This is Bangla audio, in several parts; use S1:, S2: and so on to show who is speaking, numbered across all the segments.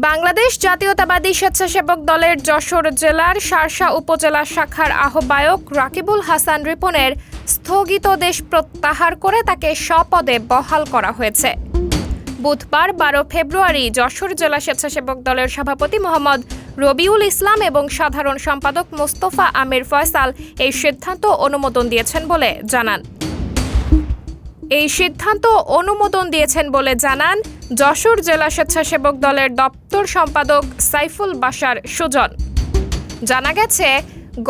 S1: বাংলাদেশ জাতীয়তাবাদী স্বেচ্ছাসেবক দলের যশোর জেলার শার্শা উপজেলা শাখার আহ্বায়ক রাকিবুল হাসান রিপনের স্থগিতাদেশ প্রত্যাহার করে তাকে স্বপদে বহাল করা হয়েছে। বুধবার 12 ফেব্রুয়ারি যশোর জেলা স্বেচ্ছাসেবক দলের সভাপতি মোহাম্মদ রবিউল ইসলাম এবং সাধারণ সম্পাদক মোস্তফা আমির ফয়সাল এই সিদ্ধান্ত অনুমোদন দিয়েছেন বলে জানান যশোর জেলা স্বেচ্ছাসেবক দলের দপ্তর সম্পাদক সাইফুল বাশার সুজন। জানা গেছে,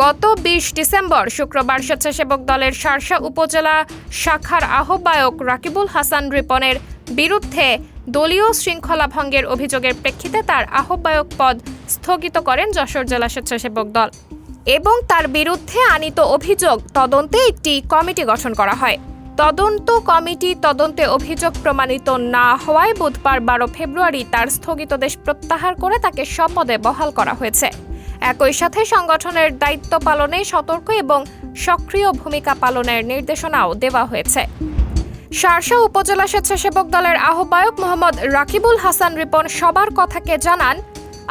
S1: গত 20 ডিসেম্বর শুক্রবার স্বেচ্ছাসেবক দলের শার্শা উপজেলা শাখার আহ্বায়ক রাকিবুল হাসান রিপনের বিরুদ্ধে দলীয় শৃঙ্খলা ভঙ্গের অভিযোগের প্রেক্ষিতে তার আহ্বায়ক পদ স্থগিত করেন যশোর জেলা স্বেচ্ছাসেবক দল এবং তার বিরুদ্ধে আনীত অভিযোগ তদন্তে একটি কমিটি গঠন করা হয়। তদন্তে অভিযোগ প্রমাণিত না হওয়ায় বুধবার 12 ফেব্রুয়ারি তার স্থগিতাদেশ প্রত্যাহার করে তাকে স্বপদে বহাল করা হয়েছে। একই সাথে সংগঠনের দায়িত্ব পালনে সতর্ক এবং সক্রিয় ভূমিকা পালনের নির্দেশনাও দেওয়া হয়েছে। শার্শা উপজেলা স্বেচ্ছাসেবক দলের আহ্বায়ক মোহাম্মদ রাকিবুল হাসান রিপন সবার কথাকে জানান,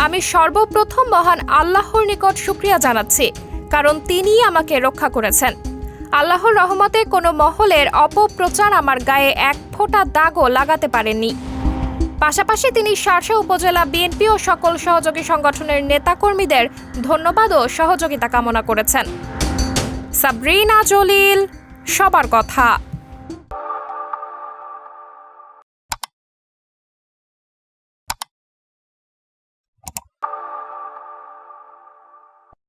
S1: আমি সর্বপ্রথম মহান আল্লাহর নিকট শুকরিয়া জানাচ্ছি, কারণ তিনিই আমাকে রক্ষা করেছেন। আল্লাহর রহমতে কোনো মহলের অপপ্রচার আমার গায়ে এক ফোঁটা দাগও লাগাতে পারেননি। পাশাপাশি তিনি শার্শা উপজেলা বিএনপি ও সকল সহযোগী সংগঠনের নেতাকর্মীদের ধন্যবাদ ও সহযোগিতা কামনা করেছেন। সাবরিনা জলিল, সবার কথা।